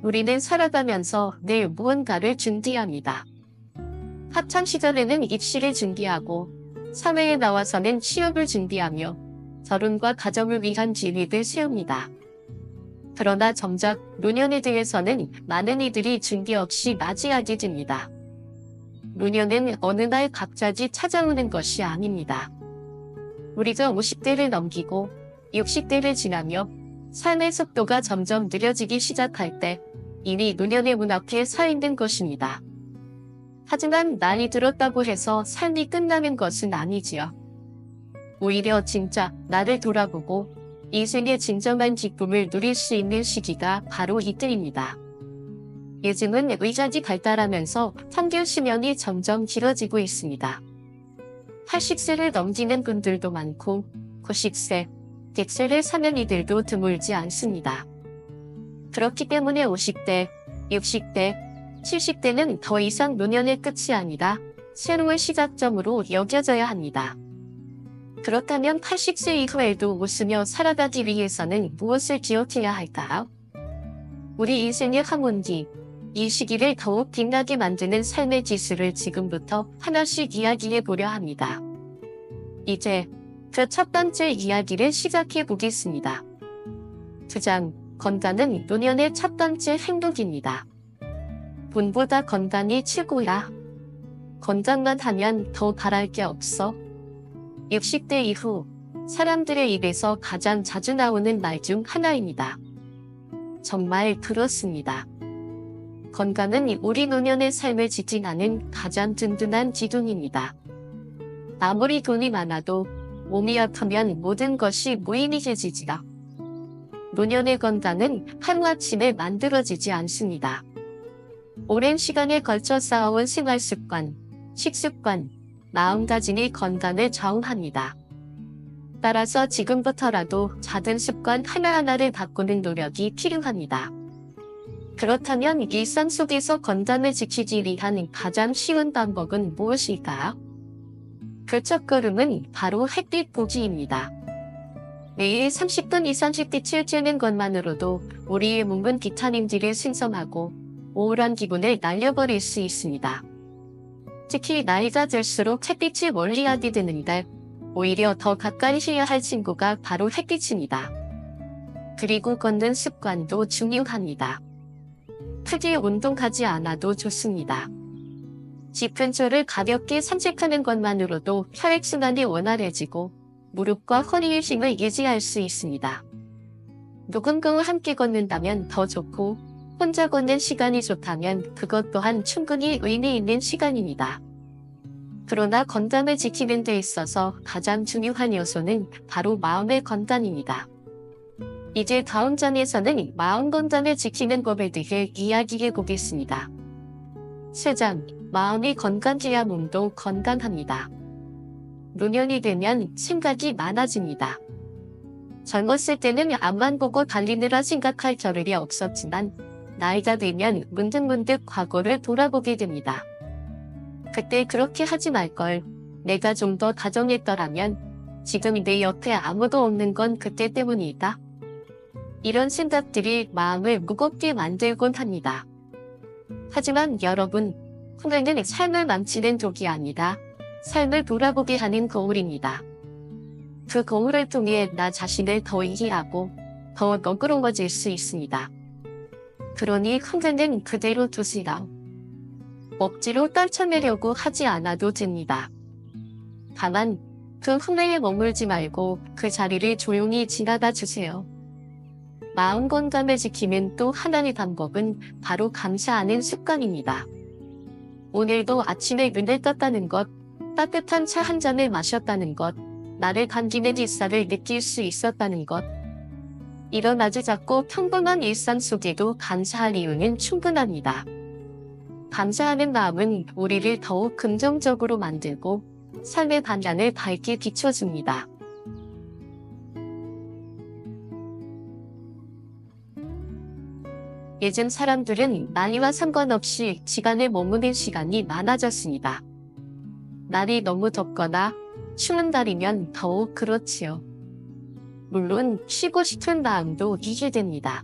우리는 살아가면서 늘 무언가를 준비합니다. 학창시절에는 입시를 준비하고 사회에 나와서는 취업을 준비하며 결혼과 가정을 위한 계획을 세웁니다. 그러나 정작 노년에 대해서는 많은 이들이 준비 없이 맞이하게 됩니다. 노년은 어느 날 갑자기 찾아오는 것이 아닙니다. 우리가 50대를 넘기고 60대를 지나며 삶의 속도가 점점 느려지기 시작할 때 이미 노년의 문 앞에 서 있는 것입니다. 하지만 나이 들었다고 해서 삶이 끝나는 것은 아니지요. 오히려 진짜 나를 돌아보고 인생의 진정한 기쁨을 누릴 수 있는 시기가 바로 이때입니다. 요즘은 의학이 발달하면서 평균 수명이 점점 길어지고 있습니다. 80세를 넘기는 분들도 많고 90세, 100세를 사는 이들도 드물지 않습니다. 그렇기 때문에 50대, 60대, 70대는 더 이상 노년의 끝이 아니라 새로운 시작점으로 여겨져야 합니다. 그렇다면 80세 이후에도 웃으며 살아가기 위해서는 무엇을 기억해야 할까요? 우리 인생의 황혼기, 이 시기를 더욱 빛나게 만드는 삶의 기술을 지금부터 하나씩 이야기해 보려 합니다. 이제 그 첫 번째 이야기를 시작해 보겠습니다. 투장, 건강은 노년의 첫 번째 행복입니다. 돈보다 건강이 최고야. 건강만 하면 더 바랄 게 없어. 60대 이후 사람들의 입에서 가장 자주 나오는 말 중 하나입니다. 정말 그렇습니다. 건강은 우리 노년의 삶을 지탱하는 가장 든든한 기둥입니다. 아무리 돈이 많아도 몸이 아프면 모든 것이 무의미해지지요. 노년의 건강은 하루아침에 만들어지지 않습니다. 오랜 시간에 걸쳐 쌓아온 생활습관, 식습관, 마음가짐이 건강을 좌우합니다. 따라서 지금부터라도 작은 습관 하나하나를 바꾸는 노력이 필요합니다. 그렇다면 일상 속에서 건강을 지키기 위한 가장 쉬운 방법은 무엇일까요? 그 첫걸음은 바로 햇빛 보기입니다. 매일 30분 이상 햇빛을 쬐는 것만으로도 우리의 몸은 비타민D를 생성하고 우울한 기분을 날려버릴 수 있습니다. 특히 나이가 들수록 햇빛을 멀리하게 되는데 오히려 더 가까이 해야 할 친구가 바로 햇빛입니다. 그리고 걷는 습관도 중요합니다. 크게 운동하지 않아도 좋습니다. 집 근처를 가볍게 산책하는 것만으로도 혈액순환이 원활해지고 무릎과 허리의 힘을 유지할 수 있습니다. 누군가와 함께 걷는다면 더 좋고 혼자 걷는 시간이 좋다면 그것 또한 충분히 의미 있는 시간입니다. 그러나 건강을 지키는 데 있어서 가장 중요한 요소는 바로 마음의 건강입니다. 이제 다음 장에서는 마음 건강을 지키는 법에 대해 이야기해 보겠습니다. 쇠장, 마음이 건강해야 몸도 건강합니다. 노년이 되면 생각이 많아집니다. 젊었을 때는 앞만 보고 달리느라 생각할 겨를이 없었지만 나이가 들면 문득문득 과거를 돌아보게 됩니다. 그때 그렇게 하지 말걸, 내가 좀 더 다정했더라면 지금 내 옆에 아무도 없는 건 그때 때문이다. 이런 생각들이 마음을 무겁게 만들곤 합니다. 하지만 여러분, 후회는 삶을 망치는 독이 아니라 삶을 돌아보게 하는 거울입니다. 그 거울을 통해 나 자신을 더 이해하고 더 너그러워질 수 있습니다. 그러니 후회는 그대로 두시라. 억지로 떨쳐내려고 하지 않아도 됩니다. 다만 그 후회에 머물지 말고 그 자리를 조용히 지나가 주세요. 마음 건강을 지키는 또 하나의 방법은 바로 감사하는 습관입니다. 오늘도 아침에 눈을 떴다는 것, 따뜻한 차 한 잔을 마셨다는 것, 나를 반기는 햇살을 느낄 수 있었다는 것. 이런 아주 작고 평범한 일상 속에도 감사할 이유는 충분합니다. 감사하는 마음은 우리를 더욱 긍정적으로 만들고 삶의 방향을 밝게 비춰줍니다. 요즘 사람들은 나이와 상관없이 집안에 머무는 시간이 많아졌습니다. 날이 너무 덥거나 추운 날이면 더욱 그렇지요. 물론 쉬고 싶은 마음도 이해됩니다.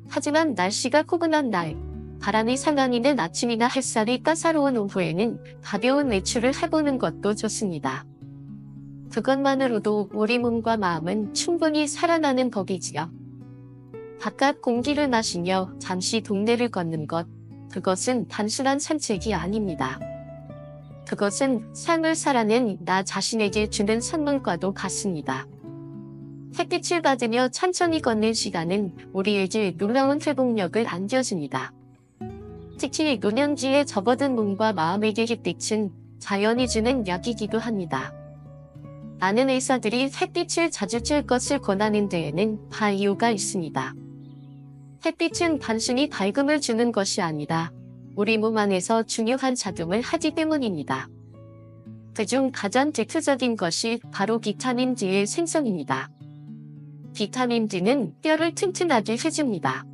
하지만 날씨가 포근한 날, 바람이 상한이는 아침이나 햇살이 따사로운 오후에는 가벼운 외출을 해보는 것도 좋습니다. 그것만으로도 우리 몸과 마음은 충분히 살아나는 법이지요. 바깥 공기를 마시며 잠시 동네를 걷는 것, 그것은 단순한 산책이 아닙니다. 그것은 삶을 살아낸 나 자신에게 주는 선물과도 같습니다. 햇빛을 받으며 천천히 걷는 시간은 우리에게 놀라운 회복력을 안겨줍니다. 특히 노년기에 접어든 몸과 마음에게 햇빛은 자연이 주는 약이기도 합니다. 많은 의사들이 햇빛을 자주 쬐 것을 권하는 데에는 다 이유가 있습니다. 햇빛은 단순히 밝음을 주는 것이 아니라 우리 몸 안에서 중요한 작용을 하기 때문입니다. 그중 가장 대표적인 것이 바로 비타민 D의 생성입니다. 비타민 D는 뼈를 튼튼하게 해줍니다.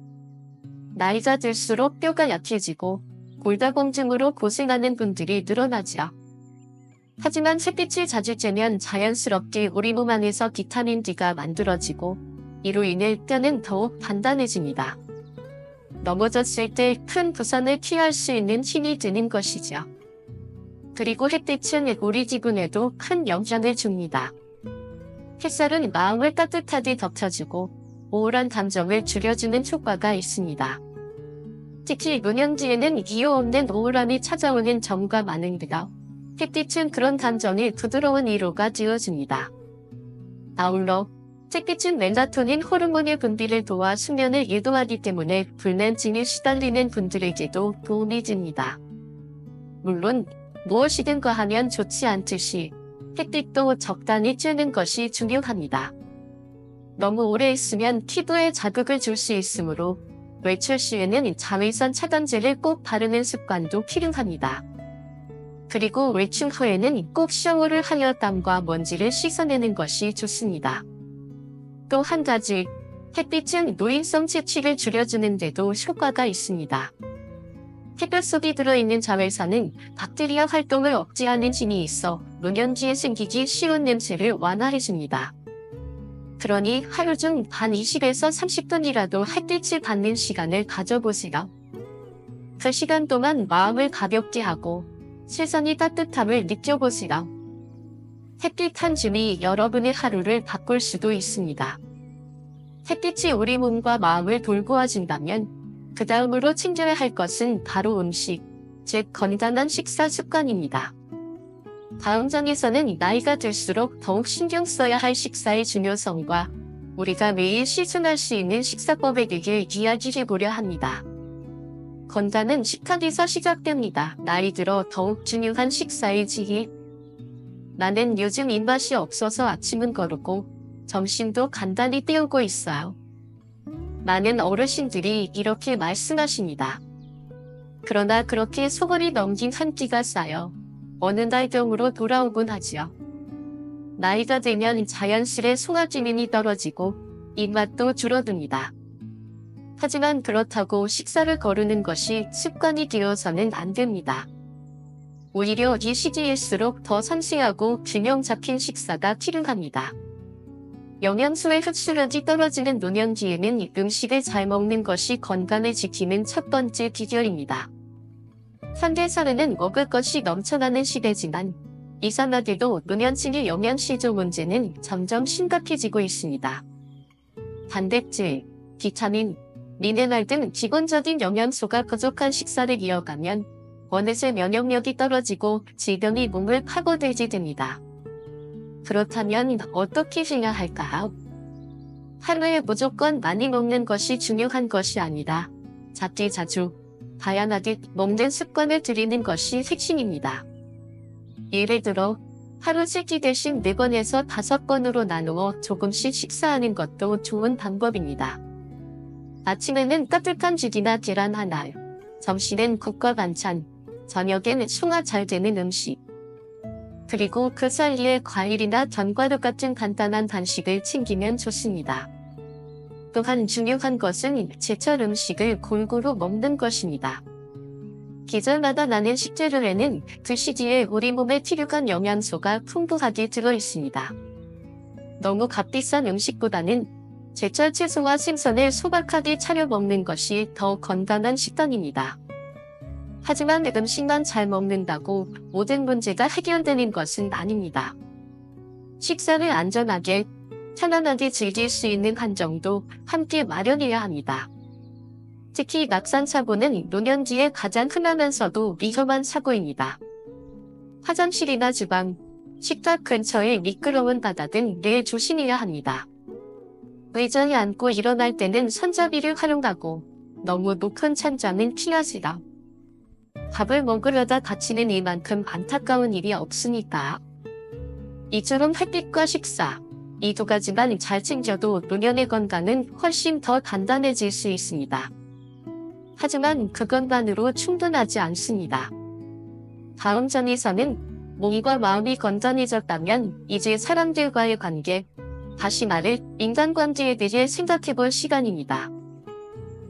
나이가 들수록 뼈가 약해지고 골다공증으로 고생하는 분들이 늘어나죠. 하지만 햇빛을 자주 쬐면 자연스럽게 우리 몸 안에서 비타민 D가 만들어지고 이로 인해 뼈는 더욱 단단해집니다. 넘어졌을 때 큰 부상을 피할 수 있는 힘이 드는 것이죠. 그리고 햇빛은 우리 기분에도 큰 영향을 줍니다. 햇살은 마음을 따뜻하게 덮쳐주고 우울한 감정을 줄여주는 효과가 있습니다. 특히 노년기에는 이유 없는 우울함이 찾아오는 경우가 많은데요. 햇빛은 그런 감정이 부드러운 위로가 되어줍니다. 아울러 햇빛은 멜라토닌 호르몬의 분비를 도와 수면을 유도하기 때문에 불면증에 시달리는 분들에게도 도움이 됩니다. 물론 무엇이든 과하면 좋지 않듯이 햇빛도 적당히 쬐는 것이 중요합니다. 너무 오래 있으면 피부에 자극을 줄 수 있으므로 외출 시에는 자외선 차단제를 꼭 바르는 습관도 필요합니다. 그리고 외출 후에는 꼭 샤워를 하여 땀과 먼지를 씻어내는 것이 좋습니다. 또 한 가지, 햇빛은 노인성 채취를 줄여주는 데도 효과가 있습니다. 햇볕 속에 들어있는 자외선은 박테리아 활동을 억제하는 힘이 있어 노년기에 생기기 쉬운 냄새를 완화해줍니다. 그러니 하루 중 단 20에서 30분이라도 햇빛을 받는 시간을 가져보세요. 그 시간 동안 마음을 가볍게 하고 세상의 따뜻함을 느껴보세요. 햇빛 한 줌이 여러분의 하루를 바꿀 수도 있습니다. 햇빛이 우리 몸과 마음을 돌보아준다면 그 다음으로 챙겨야 할 것은 바로 음식, 즉 건강한 식사 습관입니다. 다음 장에서는 나이가 들수록 더욱 신경 써야 할 식사의 중요성과 우리가 매일 실천할 수 있는 식사법에 대해 이야기해보려 합니다. 건강은 식탁에서 시작됩니다. 나이 들어 더욱 중요한 식사의 지혜. 나는 요즘 입맛이 없어서 아침은 거르고 점심도 간단히 때우고 있어요. 많은 어르신들이 이렇게 말씀하십니다. 그러나 그렇게 소홀히 넘긴 한 끼가 쌓여 어느 날 병으로 돌아오곤 하지요. 나이가 들면 자연스레 소화 기능이 떨어지고 입맛도 줄어듭니다. 하지만 그렇다고 식사를 거르는 것이 습관이 되어서는 안 됩니다. 오히려 이 시기일수록 더 상세하고 균형 잡힌 식사가 필요합니다. 영양소의 흡수력이 떨어지는 노년기에는 음식을 잘 먹는 것이 건강을 지키는 첫 번째 비결입니다. 현대사회는 먹을 것이 넘쳐나는 시대지만 이상하게도 노년층의 영양실조 문제는 점점 심각해지고 있습니다. 단백질, 비타민, 미네랄 등 기본적인 영양소가 부족한 식사를 이어가면 어느새 면역력이 떨어지고 질병이 몸을 파고들게 됩니다. 그렇다면 어떻게 해야 할까요? 하루에 무조건 많이 먹는 것이 중요한 것이 아니라 작게 자주, 다양하게 먹는 습관을 들이는 것이 핵심입니다. 예를 들어 하루 3끼 대신 4번에서 5번으로 나누어 조금씩 식사하는 것도 좋은 방법입니다. 아침에는 따뜻한 죽이나 계란 하나, 점심엔 국과 반찬, 저녁엔 소화 잘 되는 음식, 그리고 그 사이에 과일이나 견과류 같은 간단한 간식을 챙기면 좋습니다. 또한 중요한 것은 제철 음식을 골고루 먹는 것입니다. 계절마다 나는 식재료에는 그 시기에 우리 몸에 필요한 영양소가 풍부하게 들어있습니다. 너무 값비싼 음식보다는 제철 채소와 생선을 소박하게 차려 먹는 것이 더 건강한 식단입니다. 하지만 음식만 잘 먹는다고 모든 문제가 해결되는 것은 아닙니다. 식사를 안전하게, 편안하게 즐길 수 있는 환경도 함께 마련해야 합니다. 특히 낙상 사고는 노년기에 가장 흔하면서도 위험한 사고입니다. 화장실이나 주방, 식탁 근처의 미끄러운 바다 등 늘 조심해야 합니다. 의자에 앉고 일어날 때는 손잡이를 활용하고 너무 높은 찬장은 피하시라. 밥을 먹으려다 다치는 이만큼 안타까운 일이 없으니까. 이처럼 햇빛과 식사, 이 두 가지만 잘 챙겨도 노년의 건강은 훨씬 더 단단해질 수 있습니다. 하지만 그것만으로 충분하지 않습니다. 다음 장에서는 몸과 마음이 건전해졌다면 이제 사람들과의 관계, 다시 말해 인간관계에 대해 생각해볼 시간입니다.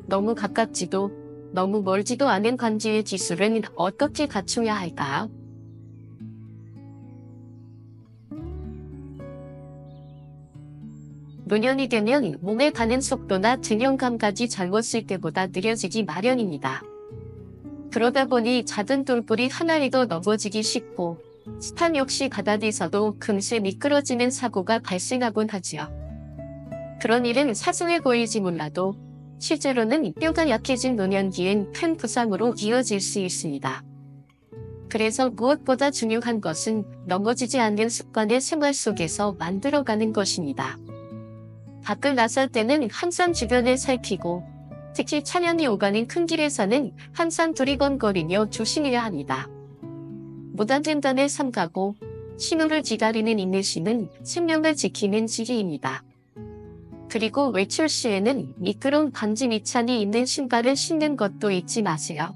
너무 가깝지도 너무 멀지도 않은 관계의 기술은 어떻게 갖춰야 할까요? 노년이 되면 몸에 가는 속도나 균형 감각이 젊었을 때보다 느려지기 마련입니다. 그러다 보니 작은 돌불이 하나에도 넘어지기 쉽고 스탄 역시 바다에서도 금세 미끄러지는 사고가 발생하곤 하지요. 그런 일은 사소해 보이지 몰라도 실제로는 뼈가 약해진 노년기엔 큰 부상으로 이어질 수 있습니다. 그래서 무엇보다 중요한 것은 넘어지지 않는 습관을 생활 속에서 만들어가는 것입니다. 밖을 나설 때는 항상 주변을 살피고 특히 차량이 오가는 큰 길에서는 항상 두리번거리며 조심해야 합니다. 무단횡단을 삼가고 신호를 기다리는 인내심은 생명을 지키는 지혜입니다. 그리고 외출 시에는 미끄러운 반지 밑창이 있는 신발을 신는 것도 잊지 마세요.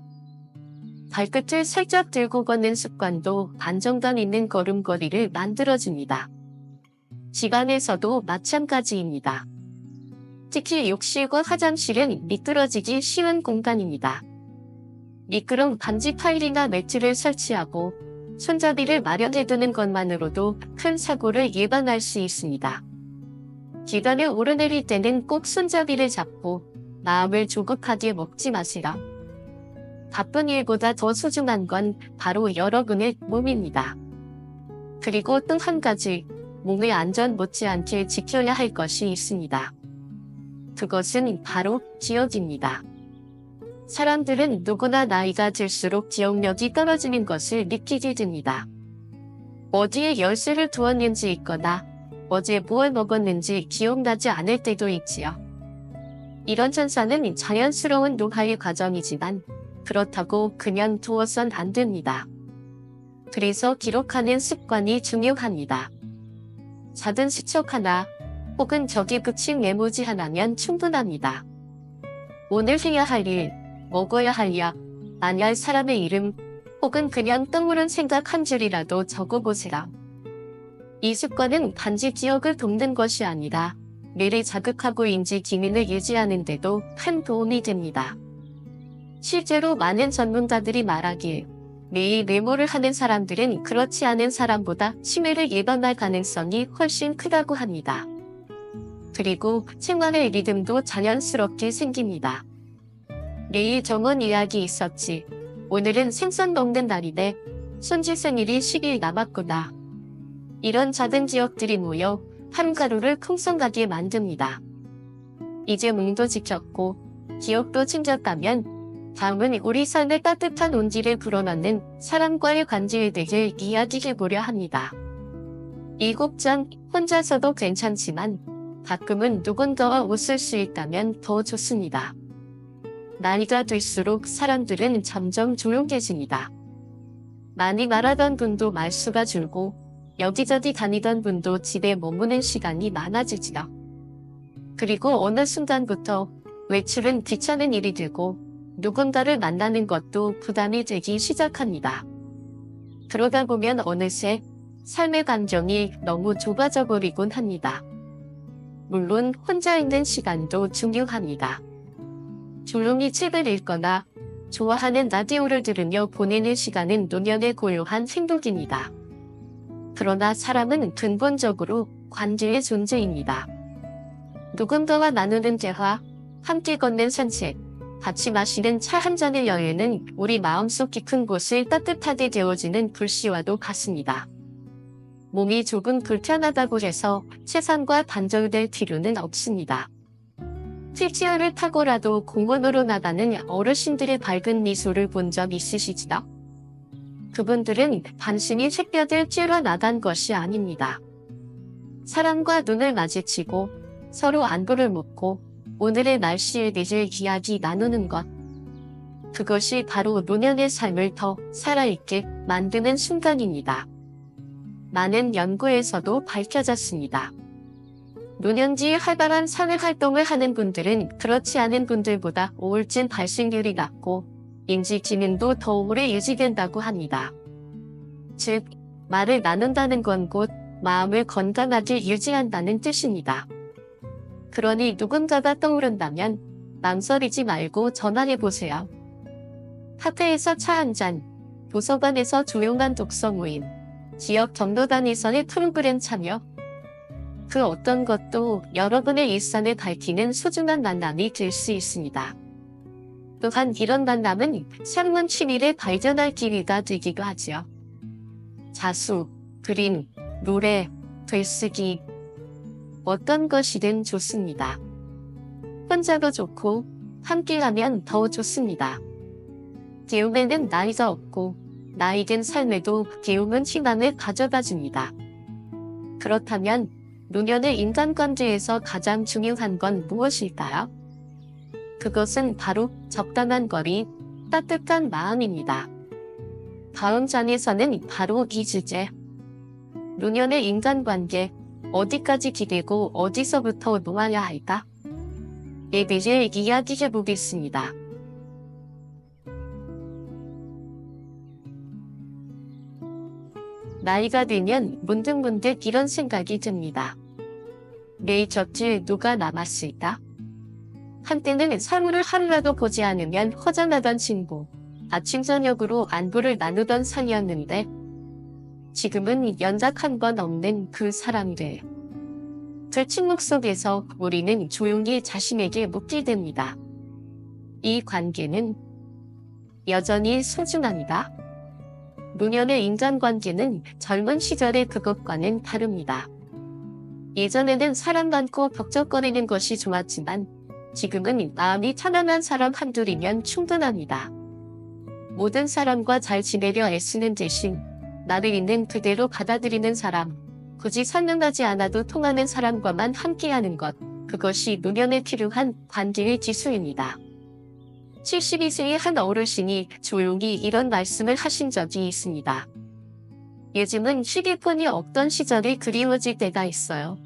발끝을 살짝 들고 걷는 습관도 안정감 있는 걸음걸이를 만들어줍니다. 집안에서도 마찬가지입니다. 특히 욕실과 화장실은 미끄러지기 쉬운 공간입니다. 미끄러운 반지 파일이나 매트를 설치하고 손잡이를 마련해두는 것만으로도 큰 사고를 예방할 수 있습니다. 계단을 오르내릴 때는 꼭 손잡이를 잡고 마음을 조급하게 먹지 마시라. 바쁜 일보다 더 소중한 건 바로 여러분의 몸입니다. 그리고 또 한 가지, 몸의 안전 못지않게 지켜야 할 것이 있습니다. 그것은 바로 기억입니다. 사람들은 누구나 나이가 들수록 기억력이 떨어지는 것을 느끼게 됩니다. 어디에 열쇠를 두었는지 있거나 어제 무엇을 먹었는지 기억나지 않을 때도 있지요. 이런 현상은 자연스러운 노화의 과정이지만 그렇다고 그냥 두어선 안 됩니다. 그래서 기록하는 습관이 중요합니다. 작은 수첩 하나 혹은 적이 붙인 메모지 하나면 충분합니다. 오늘 해야 할 일, 먹어야 할 약, 만날 사람의 이름 혹은 그냥 떠오른 생각 한 줄이라도 적어보세요. 이 습관은 단지 기억을 돕는 것이 아니라 뇌를 자극하고 인지 기능을 유지하는 데도 큰 도움이 됩니다. 실제로 많은 전문가들이 말하길 매일 메모를 하는 사람들은 그렇지 않은 사람보다 치매를 예방할 가능성이 훨씬 크다고 합니다. 그리고 생활의 리듬도 자연스럽게 생깁니다. 내일 정원 이야기 있었지. 오늘은 생선 먹는 날이네. 손지 생일이 10일 남았구나. 이런 작은 기억들이 모여 하루하루를 풍성하게 만듭니다. 이제 몸도 지켰고 기억도 챙겼다면 다음은 우리 삶의 따뜻한 온기를 불어넣는 사람과의 관계에 대해 이야기해보려 합니다. 이 곡장 혼자서도 괜찮지만 가끔은 누군가와 웃을 수 있다면 더 좋습니다. 나이가 들수록 사람들은 점점 조용해집니다. 많이 말하던 분도 말수가 줄고 여기저기 다니던 분도 집에 머무는 시간이 많아지지요. 그리고 어느 순간부터 외출은 귀찮은 일이 되고 누군가를 만나는 것도 부담이 되기 시작합니다. 그러다 보면 어느새 삶의 반경이 너무 좁아져 버리곤 합니다. 물론 혼자 있는 시간도 중요합니다. 조용히 책을 읽거나 좋아하는 라디오를 들으며 보내는 시간은 노년의 고요한 행복입니다. 그러나 사람은 근본적으로 관계의 존재입니다. 누군가와 나누는 대화, 함께 걷는 산책, 같이 마시는 차 한 잔의 여유는 우리 마음속 깊은 곳을 따뜻하게 데워주는 불씨와도 같습니다. 몸이 조금 불편하다고 해서 세상과 단절될 필요는 없습니다. 휠체어를 타고라도 공원으로 나가는 어르신들의 밝은 미소를 본 적 있으시지요? 그분들은 단순히 샛별을 찌러 나간 것이 아닙니다. 사람과 눈을 마주치고 서로 안부를 묻고 오늘의 날씨에 대해 이야기 나누는 것. 그것이 바로 노년의 삶을 더 살아있게 만드는 순간입니다. 많은 연구에서도 밝혀졌습니다. 노년기에 활발한 사회활동을 하는 분들은 그렇지 않은 분들보다 우울증 발생률이 낮고 인지 기능도 더 오래 유지된다고 합니다. 즉, 말을 나눈다는 건 곧 마음을 건강하게 유지한다는 뜻입니다. 그러니 누군가가 떠오른다면 망설이지 말고 전화해보세요. 카페에서 차 한 잔, 도서관에서 조용한 독서 모임, 지역 경로당에서의 프로그램 참여. 그 어떤 것도 여러분의 일상을 밝히는 소중한 만남이 될 수 있습니다. 또한 이런 만남은 새로운 취미를 발견할 기회가 되기도 하죠. 자수, 그림, 노래, 글쓰기, 어떤 것이든 좋습니다. 혼자도 좋고 함께하면 더 좋습니다. 기움에는 나이가 없고 나이 든 삶에도 기움은 희망을 가져다 줍니다. 그렇다면 노년의 인간관계에서 가장 중요한 건 무엇일까요? 그것은 바로 적당한 거리, 따뜻한 마음입니다. 다음 장에서는 바로 이 주제, 노년의 인간관계, 어디까지 기대고 어디서부터 놓아야 할까? 에 대해 이야기해 보겠습니다. 나이가 들면 문득문득 이런 생각이 듭니다. 내일 곁에 누가 남았을까? 한때는 사물을 하루라도 보지 않으면 허전하던 친구, 아침 저녁으로 안부를 나누던 사이였는데 지금은 연락 한 번 없는 그 사람들. 그 침묵 속에서 우리는 조용히 자신에게 묻게 됩니다. 이 관계는 여전히 소중합니다. 노년의 인간관계는 젊은 시절의 그것과는 다릅니다. 예전에는 사람 많고 벅적거리는 것이 좋았지만 지금은 마음이 편안한 사람 한둘이면 충분합니다. 모든 사람과 잘 지내려 애쓰는 대신 나를 있는 그대로 받아들이는 사람, 굳이 설명하지 않아도 통하는 사람과만 함께하는 것, 그것이 노년에 필요한 관계의 기술입니다. 72세의 한 어르신이 조용히 이런 말씀을 하신 적이 있습니다. 요즘은 휴대폰이 없던 시절이 그리워질 때가 있어요.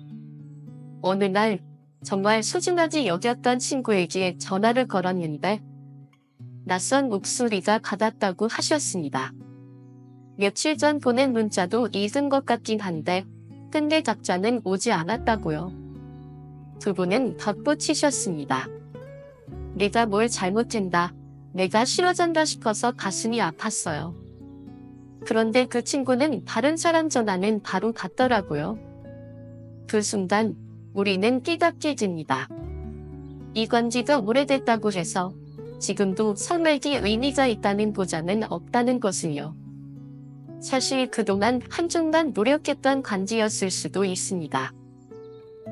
어느 날 정말 소중하게 여겼던 친구에게 전화를 걸었는데 낯선 목소리가 받았다고 하셨습니다. 며칠 전 보낸 문자도 잊은 것 같긴 한데 근데 답장은 오지 않았다고요. 두 분은 덧붙이셨습니다. 내가 뭘 잘못했나, 내가 싫어진다 싶어서 가슴이 아팠어요. 그런데 그 친구는 다른 사람 전화는 바로 받더라고요. 그 순간 우리는 깨닫게 됩니다. 이 관계가 오래됐다고 해서 지금도 설말기 의미가 있다는 보장은 없다는 것을요. 사실 그동안 한쪽만 노력했던 관계였을 수도 있습니다.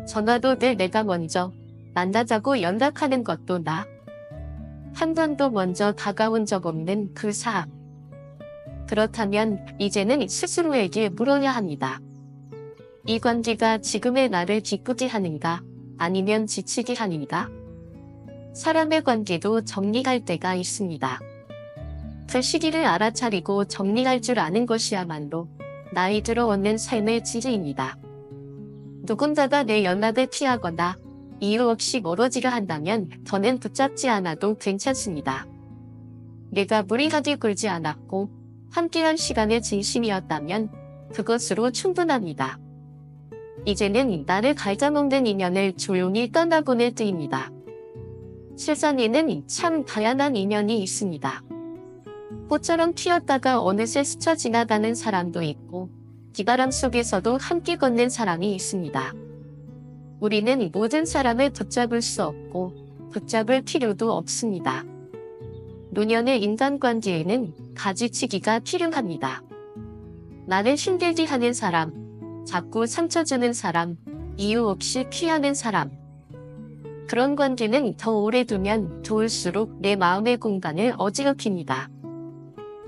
전화도 늘 내가 먼저 만나자고 연락하는 것도 나. 한 번도 먼저 다가온 적 없는 그 사람. 그렇다면 이제는 스스로에게 물어야 합니다. 이 관계가 지금의 나를 기쁘게 하는가, 아니면 지치게 하는가? 사람의 관계도 정리할 때가 있습니다. 그 시기를 알아차리고 정리할 줄 아는 것이야말로 나이 들어 얻는 삶의 지혜입니다. 누군가가 내 연락을 피하거나 이유 없이 멀어지려 한다면 더는 붙잡지 않아도 괜찮습니다. 내가 무리하게 굴지 않았고 함께한 시간의 진심이었다면 그것으로 충분합니다. 이제는 나를 갉아먹는 인연을 조용히 떠나보낼 때입니다. 세상에는 참 다양한 인연이 있습니다. 꽃처럼 피었다가 어느새 스쳐 지나가는 사람도 있고 비바람 속에서도 함께 걷는 사람이 있습니다. 우리는 모든 사람을 붙잡을 수 없고 붙잡을 필요도 없습니다. 노년의 인간관계에는 가지치기가 필요합니다. 나를 힘들게 하는 사람, 자꾸 상처 주는 사람, 이유 없이 피하는 사람. 그런 관계는 더 오래 두면 두을수록 내 마음의 공간을 어지럽힙니다.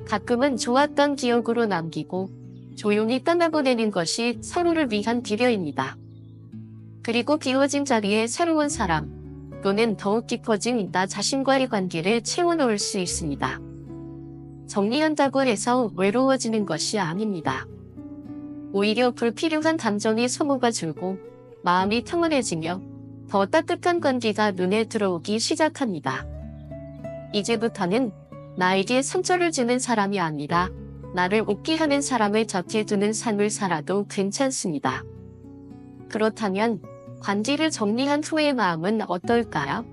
가끔은 좋았던 기억으로 남기고 조용히 떠나보내는 것이 서로를 위한 배려입니다. 그리고 비워진 자리에 새로운 사람 또는 더욱 깊어진 나 자신과의 관계를 채워넣을 수 있습니다. 정리한다고 해서 외로워지는 것이 아닙니다. 오히려 불필요한 감정이 소모가 줄고 마음이 평온해지며 더 따뜻한 관계가 눈에 들어오기 시작합니다. 이제부터는 나에게 상처를 주는 사람이 아니라 나를 웃게 하는 사람을 곁에 두는 삶을 살아도 괜찮습니다. 그렇다면 관계를 정리한 후의 마음은 어떨까요?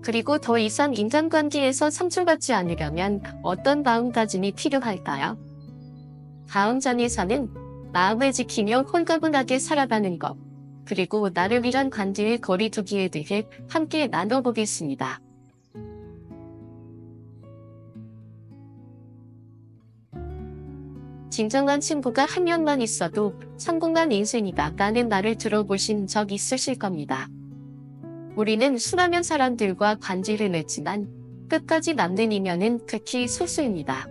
그리고 더 이상 인간관계에서 상처받지 않으려면 어떤 마음가짐이 필요할까요? 다음 장에서는 마음을 지키며 홀가분하게 살아가는 것, 그리고 나를 위한 관계의 거리두기에 대해 함께 나눠보겠습니다. 진정한 친구가 한 명만 있어도 성공한 인생이다 라는 말을 들어보신 적 있으실 겁니다. 우리는 수많은 사람들과 관계를 맺지만 끝까지 남는 인연은 극히 소수입니다.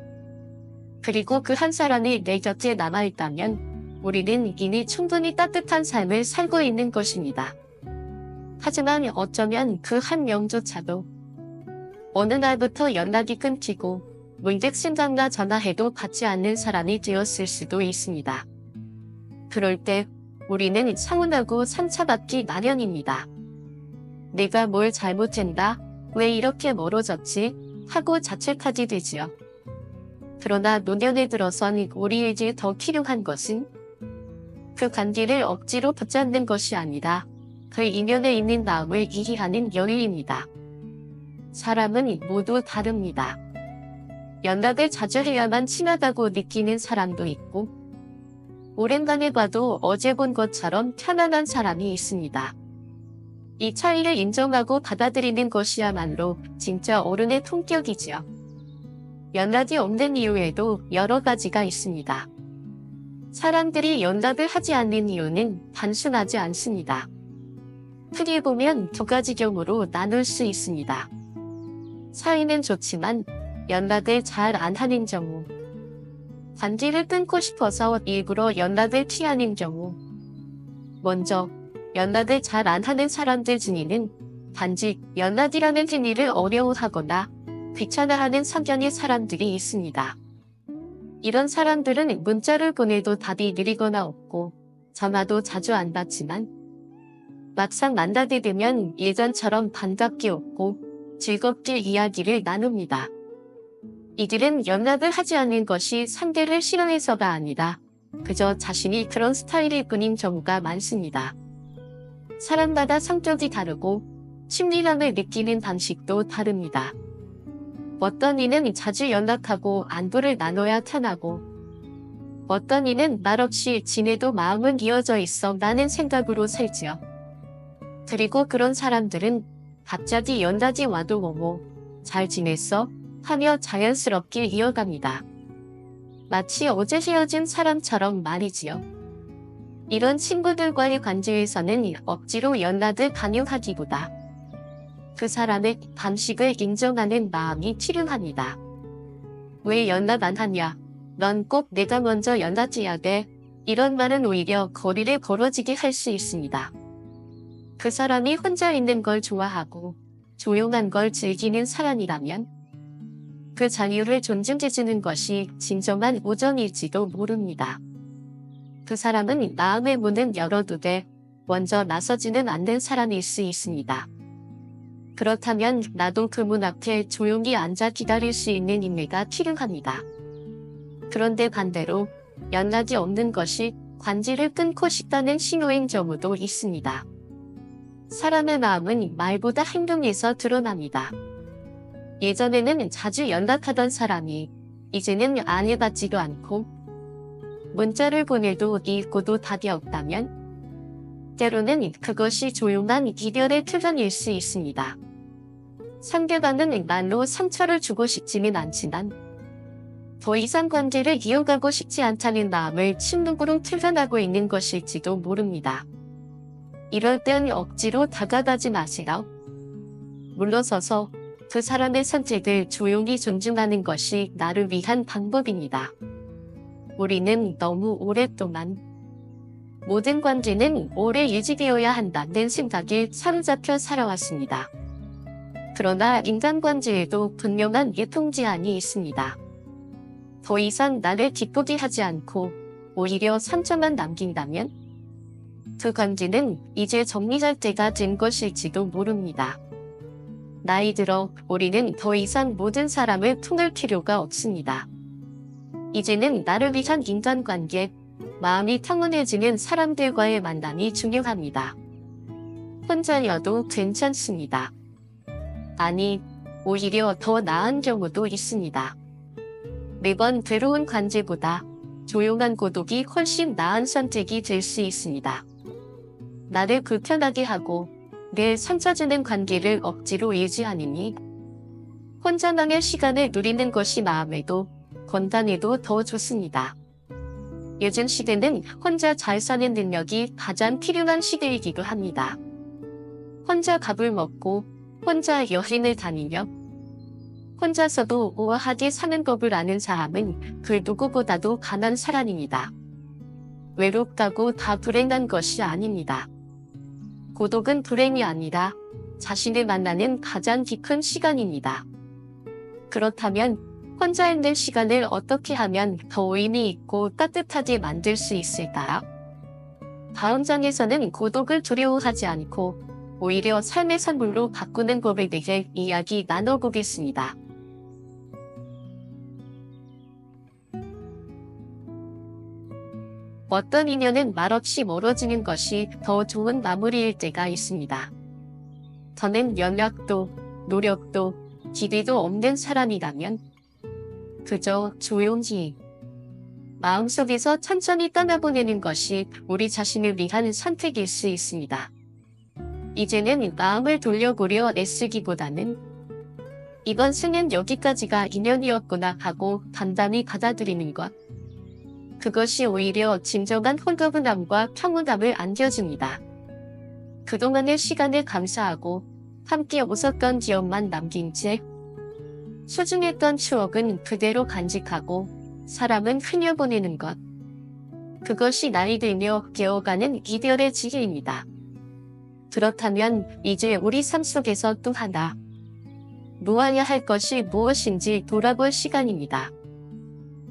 그리고 그 한 사람이 내 곁에 남아있다면 우리는 이미 충분히 따뜻한 삶을 살고 있는 것입니다. 하지만 어쩌면 그 한 명조차도 어느 날부터 연락이 끊기고 문득 생각나 전화해도 받지 않는 사람이 되었을 수도 있습니다. 그럴 때 우리는 서운하고 상처받기 마련입니다. 내가 뭘 잘못했나? 왜 이렇게 멀어졌지? 하고 자책하게 되지요. 그러나 노년에 들어선 우리에게 더 필요한 것은 그 관계를 억지로 붙잡는 것이 아니라 그 이면에 있는 마음을 이해하는 여유입니다. 사람은 모두 다릅니다. 연락을 자주 해야만 친하다고 느끼는 사람도 있고 오랜만에 봐도 어제 본 것처럼 편안한 사람이 있습니다. 이 차이를 인정하고 받아들이는 것이야말로 진짜 어른의 품격이지요. 연락이 없는 이유에도 여러 가지가 있습니다. 사람들이 연락을 하지 않는 이유는 단순하지 않습니다. 크게 보면 두 가지 경우로 나눌 수 있습니다. 사이는 좋지만 연락을 잘 안 하는 경우, 관계를 끊고 싶어서 일부러 연락을 피하는 경우. 먼저 연락을 잘 안 하는 사람들 중에는 단지 연락이라는 행위를 어려워하거나 귀찮아하는 성격의 사람들이 있습니다. 이런 사람들은 문자를 보내도 답이 느리거나 없고 전화도 자주 안 받지만 막상 만나게 되면 예전처럼 반갑게 웃고 즐겁게 이야기를 나눕니다. 이들은 연락을 하지 않는 것이 상대를 싫어해서가 아니라 그저 자신이 그런 스타일일 뿐인 경우가 많습니다. 사람마다 성격이 다르고 심리감을 느끼는 방식도 다릅니다. 어떤 이는 자주 연락하고 안부를 나눠야 편하고 어떤 이는 말없이 지내도 마음은 이어져 있어 라는 생각으로 살지요. 그리고 그런 사람들은 갑자기 연락이 와도 오고 잘 지냈어? 하며 자연스럽게 이어갑니다. 마치 어제 헤어진 사람처럼 말이지요. 이런 친구들과의 관계에서는 억지로 연락을 강요하기보다 그 사람의 방식을 인정하는 마음이 필요합니다. 왜 연락 안 하냐? 넌 꼭 내가 먼저 연락해야 돼. 이런 말은 오히려 거리를 벌어지게 할 수 있습니다. 그 사람이 혼자 있는 걸 좋아하고 조용한 걸 즐기는 사람이라면 그 자유를 존중해주는 것이 진정한 우정일지도 모릅니다. 그 사람은 마음의 문은 열어두되 먼저 나서지는 않는 사람일 수 있습니다. 그렇다면 나도 그 문 앞에 조용히 앉아 기다릴 수 있는 인내가 필요합니다. 그런데 반대로 연락이 없는 것이 관계를 끊고 싶다는 신호인 경우도 있습니다. 사람의 마음은 말보다 행동에서 드러납니다. 예전에는 자주 연락하던 사람이 이제는 안 해받지도 않고 문자를 보내도 읽고도 답이 없다면 때로는 그것이 조용한 이별의 표현일 수 있습니다. 상대방은 말로 상처를 주고 싶지는 않지만 더 이상 관계를 이어가고 싶지 않다는 마음을 침묵으로 표현하고 있는 것일지도 모릅니다. 이럴 땐 억지로 다가가지 마세요. 물러서서 그 사람의 선택을 조용히 존중하는 것이 나를 위한 방법입니다. 우리는 너무 오랫동안 모든 관계는 오래 유지되어야 한다는 생각에 사로잡혀 살아왔습니다. 그러나 인간관계에도 분명한 유통제한이 있습니다. 더 이상 나를 기쁘게 하지 않고 오히려 상처만 남긴다면 그 관계는 이제 정리할 때가 된 것일지도 모릅니다. 나이 들어 우리는 더 이상 모든 사람을 품을 필요가 없습니다. 이제는 나를 위한 인간관계, 마음이 평온해지는 사람들과의 만남이 중요합니다. 혼자여도 괜찮습니다. 아니, 오히려 더 나은 경우도 있습니다. 매번 괴로운 관계보다 조용한 고독이 훨씬 나은 선택이 될 수 있습니다. 나를 불편하게 하고 내 상처 주는 관계를 억지로 유지하느니 혼자만의 시간을 누리는 것이 마음에도 건강에도 더 좋습니다. 요즘 시대는 혼자 잘 사는 능력이 가장 필요한 시대이기도 합니다. 혼자 밥을 먹고 혼자 여행을 다니며 혼자서도 우아하게 사는 법을 아는 사람은 그 누구보다도 강한 사람입니다. 외롭다고 다 불행한 것이 아닙니다. 고독은 불행이 아니라 자신을 만나는 가장 깊은 시간입니다. 그렇다면 혼자 있는 시간을 어떻게 하면 더 의미 있고 따뜻하게 만들 수 있을까요? 다음 장에서는 고독을 두려워하지 않고 오히려 삶의 선물로 바꾸는 법에 대해 이야기 나눠보겠습니다. 어떤 인연은 말없이 멀어지는 것이 더 좋은 마무리일 때가 있습니다. 저는 연락도, 노력도, 기대도 없는 사람이라면 그저 조용히 마음속에서 천천히 떠나보내는 것이 우리 자신을 위한 선택일 수 있습니다. 이제는 마음을 돌려보려 애쓰기보다는 이번 생은 여기까지가 인연이었구나 하고 단단히 받아들이는 것. 그것이 오히려 진정한 홀가분함과 평온함을 안겨줍니다. 그동안의 시간을 감사하고 함께 웃었던 기억만 남긴 채 소중했던 추억은 그대로 간직하고 사람은 흘려보내는 것. 그것이 나이 들며 깨어가는 이별의 지혜입니다. 그렇다면 이제 우리 삶 속에서 또 하나 놓아야 할 것이 무엇인지 돌아볼 시간입니다.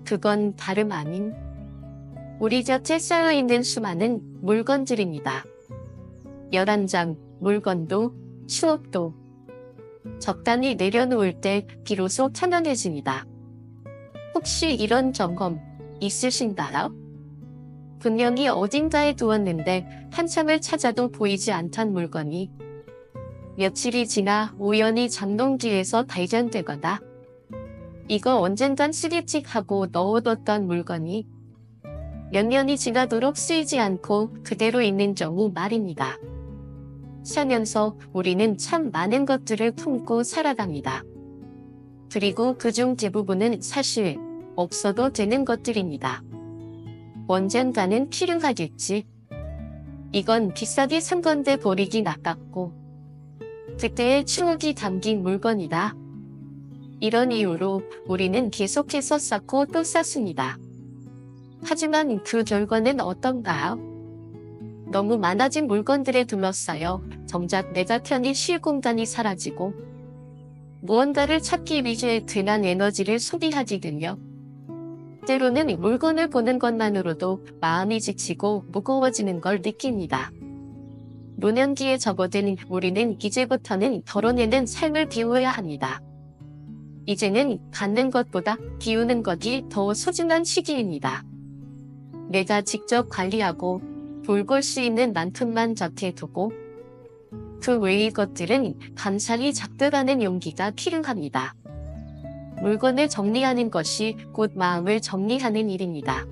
그건 다름 아닌 우리 곁에 쌓여있는 수많은 물건들입니다. 11장 물건도 추억도 적당히 내려놓을 때 비로소 편안해집니다. 혹시 이런 점검 있으신가요? 분명히 어딘가에 두었는데 한참을 찾아도 보이지 않던 물건이 며칠이 지나 우연히 장롱 뒤에서 발견되거나 이거 언젠간 쓰리찍 하고 넣어뒀던 물건이 몇 년이 지나도록 쓰이지 않고 그대로 있는 경우 말입니다. 살면서 우리는 참 많은 것들을 품고 살아갑니다. 그리고 그중 대부분은 사실 없어도 되는 것들입니다. 언젠가는 필요하겠지. 이건 비싸게 산 건데 버리긴 아깝고 그때의 추억이 담긴 물건이다. 이런 이유로 우리는 계속해서 쌓고 또 쌓습니다. 하지만 그 결과는 어떤가요? 너무 많아진 물건들에 둘러싸여 정작 내가 편히 쉴 공간이 사라지고 무언가를 찾기 위해 괜한 에너지를 소비하게 되며 때로는 물건을 보는 것만으로도 마음이 지치고 무거워지는 걸 느낍니다. 노년기에 접어든 우리는 이제부터는 덜어내는 삶을 비워야 합니다. 이제는 갖는 것보다 비우는 것이 더 소중한 시기입니다. 내가 직접 관리하고 돌볼 수 있는 만큼만 곁에 두고 그 외의 것들은 감사히 작별하는 용기가 필요합니다. 물건을 정리하는 것이 곧 마음을 정리하는 일입니다.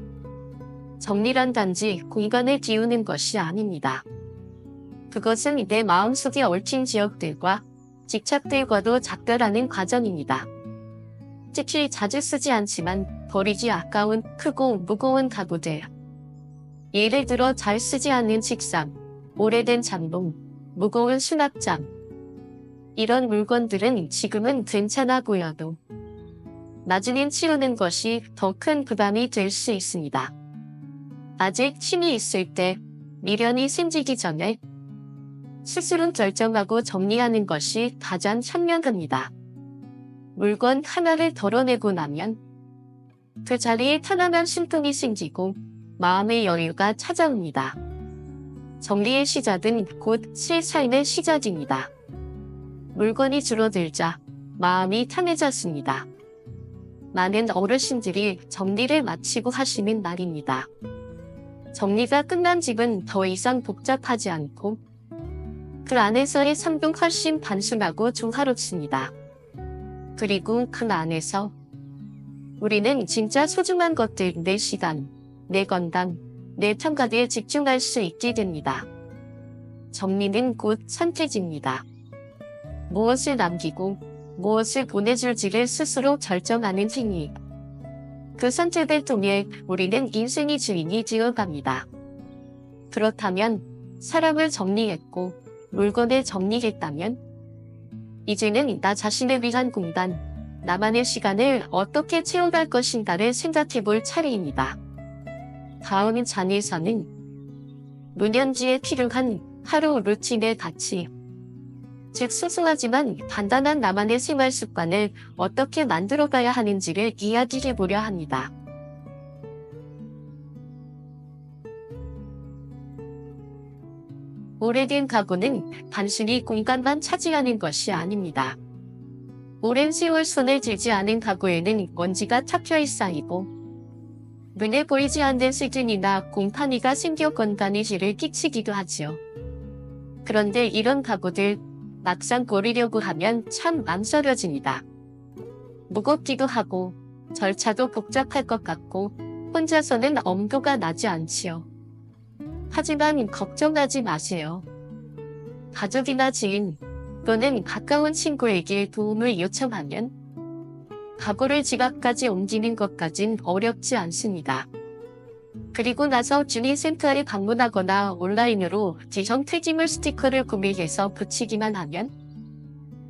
정리란 단지 공간을 비우는 것이 아닙니다. 그것은 내 마음속에 얽힌 지역들과 집착들과도 작별하는 과정입니다. 특히 자주 쓰지 않지만 버리기 아까운 크고 무거운 가구들. 예를 들어 잘 쓰지 않는 책상, 오래된 장롱, 무거운 수납장. 이런 물건들은 지금은 괜찮아 보여도 나중엔 치우는 것이 더 큰 부담이 될 수 있습니다. 아직 힘이 있을 때 미련이 생기기 전에 스스로 결정하고 정리하는 것이 가장 현명합니다. 물건 하나를 덜어내고 나면 그 자리에 편안한 쉼통이 생기고 마음의 여유가 찾아옵니다. 정리의 시작은 곧 새 삶의 시작입니다. 물건이 줄어들자 마음이 편해졌습니다. 많은 어르신들이 정리를 마치고 하시는 말입니다. 정리가 끝난 집은 더 이상 복잡하지 않고 그 안에서의 삶도 훨씬 단순하고 조화롭습니다. 그리고 그 안에서 우리는 진짜 소중한 것들, 내 시간, 내 건강, 내 평가에 집중할 수 있게 됩니다. 정리는 곧 선택입니다. 무엇을 남기고 무엇을 보내줄지를 스스로 결정하는 행위. 그 선택을 통해 우리는 인생의 주인이 되어갑니다. 그렇다면 사람을 정리했고 물건을 정리했다면 이제는 나 자신을 위한 공간, 나만의 시간을 어떻게 채워갈 것인가를 생각해 볼 차례입니다. 다음 장에서는 노년지에 필요한 하루 루틴의 가치, 즉 소소하지만 단단한 나만의 생활 습관을 어떻게 만들어가야 하는지를 이야기해 보려 합니다. 오래된 가구는 단순히 공간만 차지하는 것이 아닙니다. 오랜 세월 손을 들지 않은 가구에는 먼지가 착혀 쌓이고 눈에 보이지 않는 습진이나 곰팡이가 생겨 건강에 해를 끼치기도 하지요. 그런데 이런 가구들 막상 버리려고 하면 참 망설여집니다. 무겁기도 하고 절차도 복잡할 것 같고 혼자서는 엄두가 나지 않지요. 하지만 걱정하지 마세요. 가족이나 지인 또는 가까운 친구에게 도움을 요청하면 가구를 집 앞까지 옮기는 것까진 어렵지 않습니다. 그리고 나서 주민센터에 방문하거나 온라인으로 지정 폐기물 스티커를 구매해서 붙이기만 하면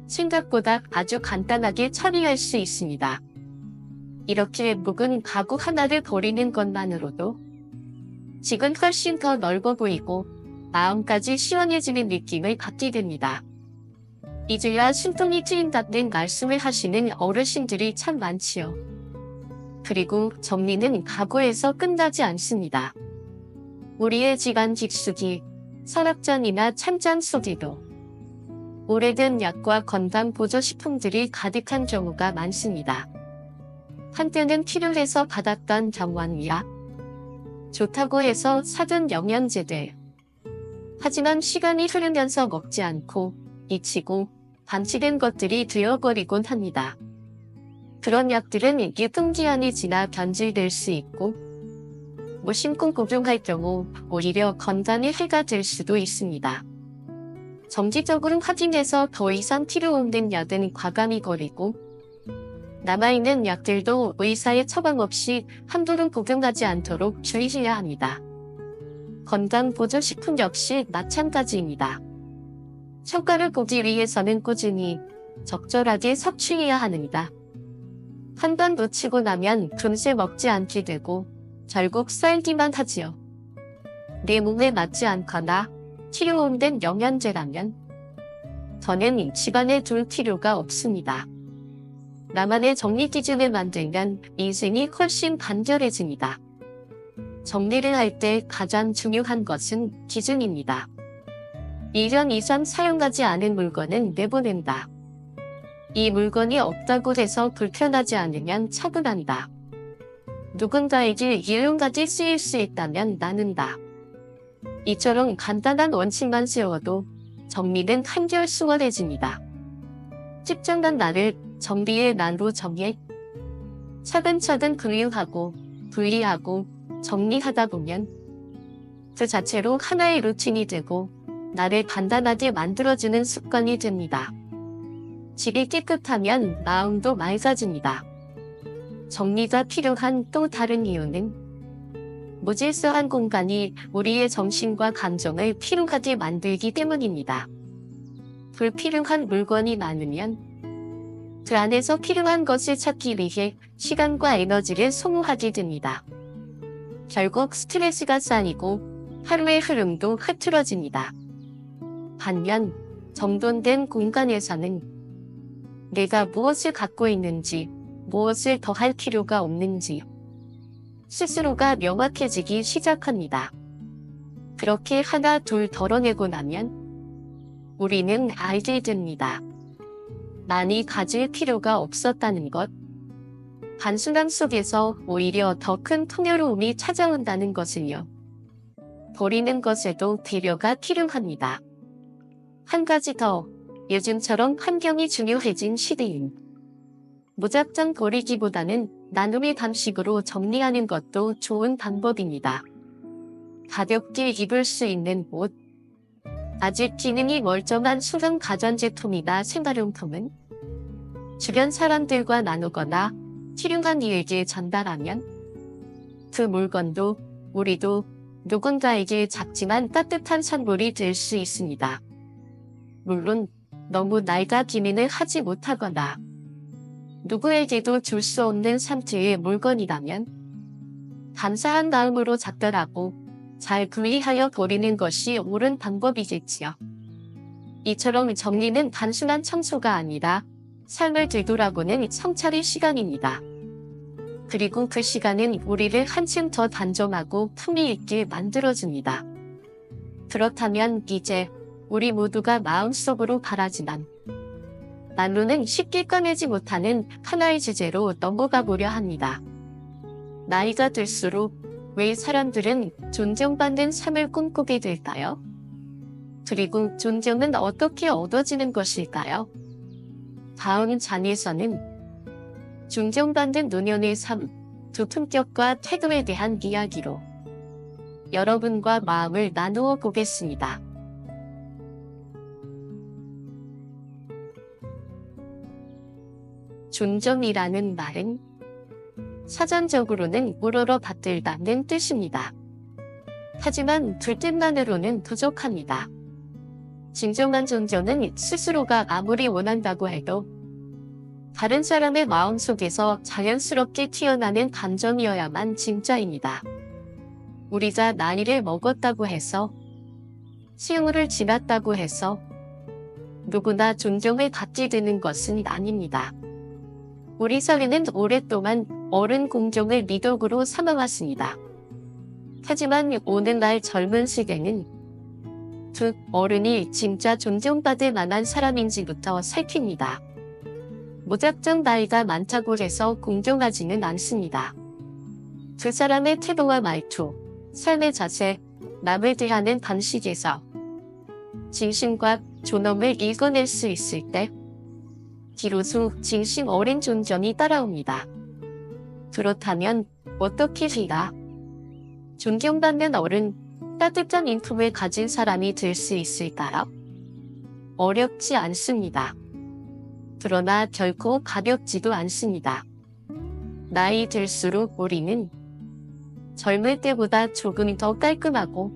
생각보다 아주 간단하게 처리할 수 있습니다. 이렇게 묵은 가구 하나를 버리는 것만으로도 집은 훨씬 더 넓어 보이고 마음까지 시원해지는 느낌을 받게 됩니다. 이제야 숨통이 트인다는 말씀을 하시는 어르신들이 참 많지요. 그리고 정리는 가구에서 끝나지 않습니다. 우리의 집안 뒷수기, 서랍장이나 찬장 속에도 오래된 약과 건강 보조식품들이 가득한 경우가 많습니다. 한때는 필요해서 받았던 병원약, 좋다고 해서 사둔 영양제들. 하지만 시간이 흐르면서 먹지 않고 잊히고 방치된 것들이 되어버리곤 합니다. 그런 약들은 유통기한이 지나 변질될 수 있고 무심코 복용할 경우 오히려 건강에 해가 될 수도 있습니다. 정기적으로 확인해서 더 이상 필요 없는 약은 과감히 버리고 남아있는 약들도 의사의 처방 없이 함부로 복용하지 않도록 주의해야 합니다. 건강보조식품 역시 마찬가지입니다. 효과를 보기 위해서는 꾸준히 적절하게 섭취해야 합니다. 한 번 놓치고 나면 금세 먹지 않게 되고 결국 쌀기만 하지요. 내 몸에 맞지 않거나 치료 없는 영양제라면 저는 집안에 둘 필요가 없습니다. 나만의 정리 기준을 만들면 인생이 훨씬 간결해집니다. 정리를 할 때 가장 중요한 것은 기준입니다. 1년 이상 사용하지 않은 물건은 내보낸다. 이 물건이 없다고 해서 불편하지 않으면 처분한다. 누군가에게 유용하게 쓰일 수 있다면 나눈다. 이처럼 간단한 원칙만 세워도 정리는 한결 수월해집니다. 특정한 날을 정리의 날로 정해 차근차근 분류하고 분리하고 정리하다 보면 그 자체로 하나의 루틴이 되고 나를 단단하게 만들어주는 습관이 됩니다. 집이 깨끗하면 마음도 맑아집니다. 정리가 필요한 또 다른 이유는 무질서한 공간이 우리의 정신과 감정을 피로하게 만들기 때문입니다. 불필요한 물건이 많으면 그 안에서 필요한 것을 찾기 위해 시간과 에너지를 소모하게 됩니다. 결국 스트레스가 쌓이고 하루의 흐름도 흐트러집니다. 반면 정돈된 공간에서는 내가 무엇을 갖고 있는지, 무엇을 더할 필요가 없는지 스스로가 명확해지기 시작합니다. 그렇게 하나 둘 덜어내고 나면 우리는 알게 됩니다. 많이 가질 필요가 없었다는 것. 단순함 속에서 오히려 더 큰 풍요로움이 찾아온다는 것을요. 버리는 것에도 배려가 필요합니다. 한 가지 더, 요즘처럼 환경이 중요해진 시대인 무작정 버리기보다는 나눔의 방식으로 정리하는 것도 좋은 방법입니다. 가볍게 입을 수 있는 옷, 아직 기능이 멀쩡한 수중 가전제품이나 생활용품은 주변 사람들과 나누거나 필요한 이에게 전달하면 그 물건도 우리도 누군가에게 작지만 따뜻한 선물이 될 수 있습니다. 물론 너무 낡아 기민을 하지 못하거나 누구에게도 줄 수 없는 상태의 물건이라면 감사한 마음으로 작별하고 잘 분리하여 버리는 것이 옳은 방법이겠지요. 이처럼 정리는 단순한 청소가 아니라 삶을 되돌아보는 성찰의 시간입니다. 그리고 그 시간은 우리를 한층 더 단정하고 품위 있게 만들어줍니다. 그렇다면 이제 우리 모두가 마음속으로 바라지만 말로는 쉽게 꺼내지 못하는 하나의 주제로 넘어가 보려 합니다. 나이가 들수록 왜 사람들은 존경받는 삶을 꿈꾸게 될까요? 그리고 존경은 어떻게 얻어지는 것일까요? 다음 장에서는 존경받는 노년의 삶, 두 품격과 태도에 대한 이야기로 여러분과 마음을 나누어 보겠습니다. 존경이라는 말은 사전적으로는 우러러 받들다는 뜻입니다. 하지만 그 뜻만으로는 부족합니다. 진정한 존경은 스스로가 아무리 원한다고 해도 다른 사람의 마음속에서 자연스럽게 튀어나는 감정이어야만 진짜입니다. 우리가 나이를 먹었다고 해서, 세월을 지났다고 해서 누구나 존경을 받게 되는 것은 아닙니다. 우리 사회는 오랫동안 어른 공경을 미덕으로 삼아왔습니다. 하지만 오늘날 젊은 세대는 그 어른이 진짜 존경받을 만한 사람인지부터 살핍니다. 무작정 나이가 많다고 해서 공경하지는 않습니다. 그 사람의 태도와 말투, 삶의 자세, 남을 대하는 방식에서 진심과 존엄을 읽어낼 수 있을 때 비로소 진심 어린 존경이 따라옵니다. 그렇다면 어떻게 해야 존경받는 어른, 따뜻한 인품을 가진 사람이 될 수 있을까요? 어렵지 않습니다. 그러나 결코 가볍지도 않습니다. 나이 들수록 우리는 젊을 때보다 조금 더 깔끔하고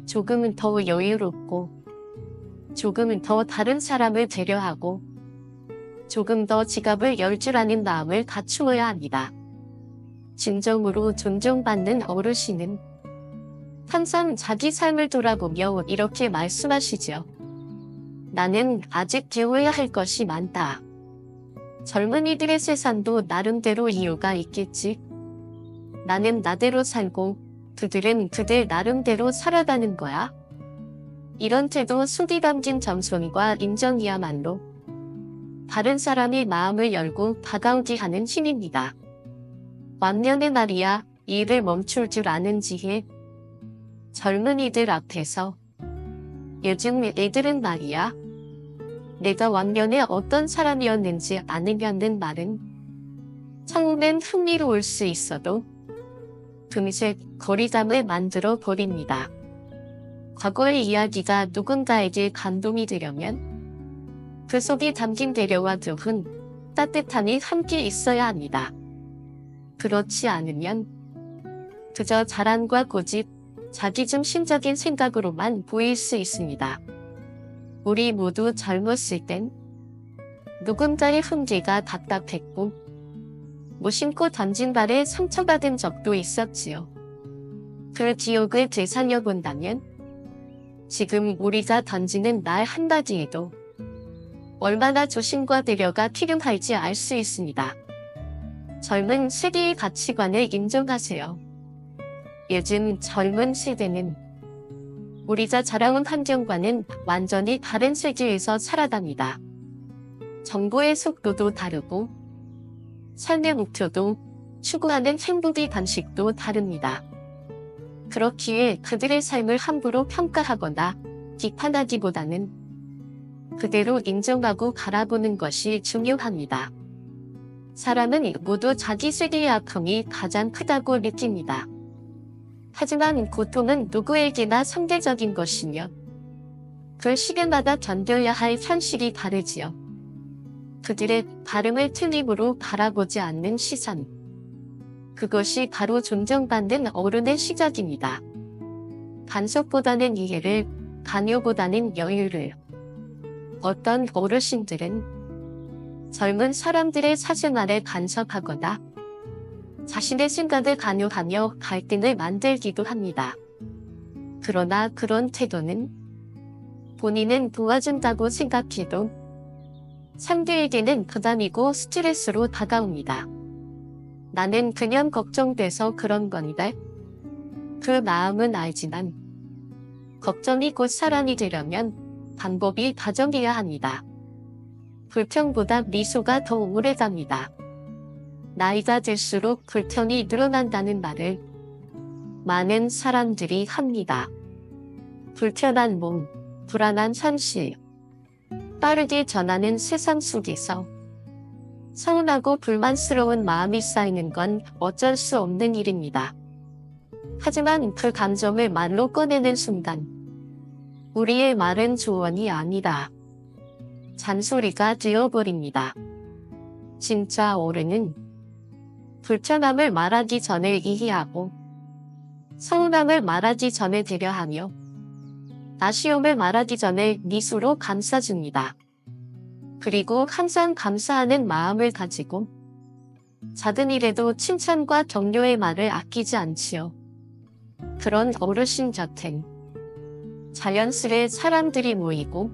조금은 더 여유롭고 조금은 더 다른 사람을 배려하고 조금 더 지갑을 열 줄 아는 마음을 갖추어야 합니다. 진정으로 존경받는 어르신은 항상 자기 삶을 돌아보며 이렇게 말씀하시죠. 나는 아직 배워야 할 것이 많다. 젊은이들의 세상도 나름대로 이유가 있겠지. 나는 나대로 살고 그들은 그들 나름대로 살아가는 거야. 이런 태도 속이 담긴 정성과 인정이야말로 다른 사람의 마음을 열고 다가오게 하는 힘입니다. 왕년의 말이야 일을 멈출 줄 아는 지혜. 젊은이들 앞에서 요즘 애들은 말이야 내가 왕년에 어떤 사람이었는지 아느냐는 말은 처음엔 흥미로울 수 있어도 금세 거리감을 만들어 버립니다. 과거의 이야기가 누군가에게 감동이 되려면 그 속에 담긴 배려와 교훈, 따뜻함이 함께 있어야 합니다. 그렇지 않으면 그저 자랑과 고집, 자기중심적인 생각으로만 보일 수 있습니다. 우리 모두 젊었을 땐 누군가의 흠기가 답답했고 무심코 던진 발에 상처받은 적도 있었지요. 그 기억을 되살려본다면 지금 우리가 던지는 말 한마디에도 얼마나 조심과 배려가 필요할지 알 수 있습니다. 젊은 세대의 가치관을 인정하세요. 요즘 젊은 세대는 우리가 자라온 환경과는 완전히 다른 세계에서 살아갑니다. 정보의 속도도 다르고 삶의 목표도 추구하는 행복의 방식도 다릅니다. 그렇기에 그들의 삶을 함부로 평가하거나 비판하기보다는 그대로 인정하고 바라보는 것이 중요합니다. 사람은 모두 자기 세계의 아픔이 가장 크다고 느낍니다. 하지만 고통은 누구에게나 상대적인 것이며 그 시기마다 견뎌야 할 현실이 다르지요. 그들의 발음을 틀림으로 바라보지 않는 시선. 그것이 바로 존경받는 어른의 시작입니다. 간섭보다는 이해를, 강요보다는 여유를. 어떤 어르신들은 젊은 사람들의 사생활에 간섭하거나 자신의 생각을 강요하며 갈등을 만들기도 합니다. 그러나 그런 태도는 본인은 도와준다고 생각해도 상대에게는 부담이고 스트레스로 다가옵니다. 나는 그냥 걱정돼서 그런 건데 그 마음은 알지만 걱정이 곧 사랑이 되려면 방법이 다정해야 합니다. 불평보다 미소가 더 오래갑니다. 나이가 들수록 불평이 늘어난다는 말을 많은 사람들이 합니다. 불편한 몸, 불안한 현실, 빠르게 전하는 세상 속에서 서운하고 불만스러운 마음이 쌓이는 건 어쩔 수 없는 일입니다. 하지만 그 감정을 말로 꺼내는 순간 우리의 말은 조언이 아니다. 잔소리가 되어버립니다. 진짜 어른은 불편함을 말하기 전에 이해하고 서운함을 말하기 전에 배려하며 아쉬움을 말하기 전에 미소로 감싸줍니다. 그리고 항상 감사하는 마음을 가지고 작은 일에도 칭찬과 격려의 말을 아끼지 않지요. 그런 어르신 곁엔 자연스레 사람들이 모이고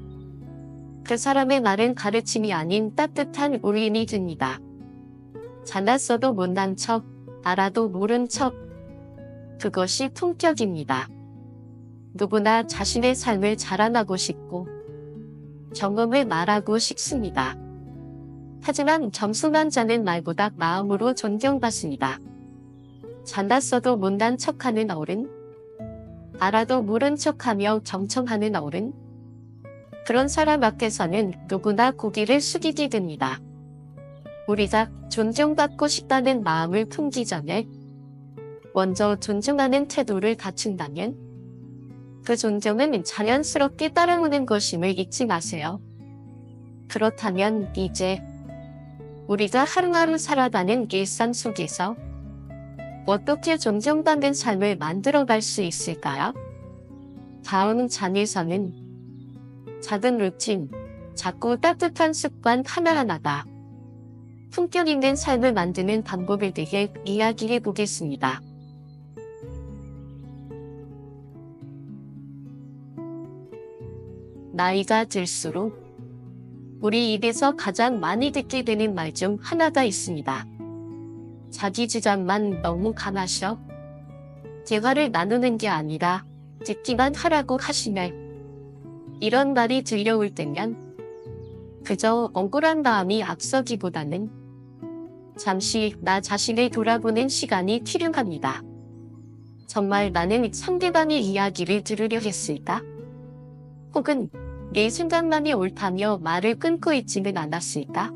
그 사람의 말은 가르침이 아닌 따뜻한 울림이 됩니다. 잘났어도 못난 척, 알아도 모른 척. 그것이 품격입니다. 누구나 자신의 삶을 자랑하고 싶고 경험을 말하고 싶습니다. 하지만 점수만 자는 말보다 마음으로 존경받습니다. 잘났어도 못난 척하는 어른, 알아도 모른 척하며 경청하는 어른, 그런 사람 앞에서는 누구나 고개를 숙이게 됩니다. 우리가 존중받고 싶다는 마음을 품기 전에 먼저 존중하는 태도를 갖춘다면 그 존경은 자연스럽게 따라오는 것임을 잊지 마세요. 그렇다면 이제 우리가 하루하루 살아가는 일상 속에서 어떻게 존중받는 삶을 만들어갈 수 있을까요? 다음 장에서는 작은 루틴, 작고 따뜻한 습관 하나하나가 품격 있는 삶을 만드는 방법에 대해 이야기해 보겠습니다. 나이가 들수록 우리 입에서 가장 많이 듣게 되는 말 중 하나가 있습니다. 자기 주장만 너무 강하셔. 대화를 나누는 게 아니라 듣기만 하라고 하시네. 이런 말이 들려올 때면 그저 억울한 마음이 앞서기보다는 잠시 나 자신을 돌아보는 시간이 필요합니다. 정말 나는 상대방의 이야기를 들으려 했을까? 혹은 내 생각만이 옳다며 말을 끊고 있지는 않았을까?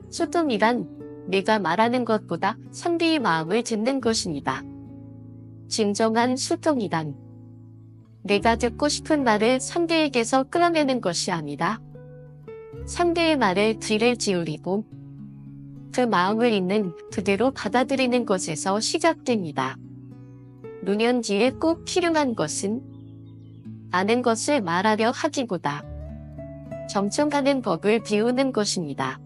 소통이란 내가 말하는 것보다 상대의 마음을 듣는 것입니다. 진정한 소통이란 내가 듣고 싶은 말을 상대에게서 끌어내는 것이 아니라 상대의 말에 귀를 기울이고 그 마음을 있는 그대로 받아들이는 것에서 시작됩니다. 노년 뒤에 꼭 필요한 것은 아는 것을 말하려 하기보다 점쳐가는 법을 배우는 것입니다.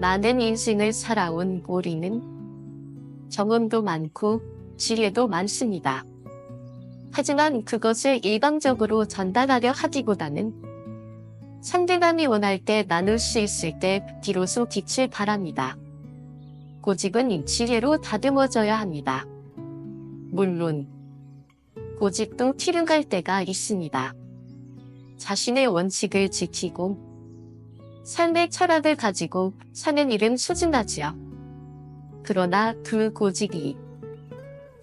많은 인생을 살아온 우리는 경험도 많고 지혜도 많습니다. 하지만 그것을 일방적으로 전달하려 하기보다는 상대방이 원할 때 나눌 수 있을 때 비로소 빛을 발합니다. 고집은 지혜로 다듬어져야 합니다. 물론 고집도 필요할 때가 있습니다. 자신의 원칙을 지키고 삶의 철학을 가지고 사는 일은 소중하지요. 그러나 그 고집이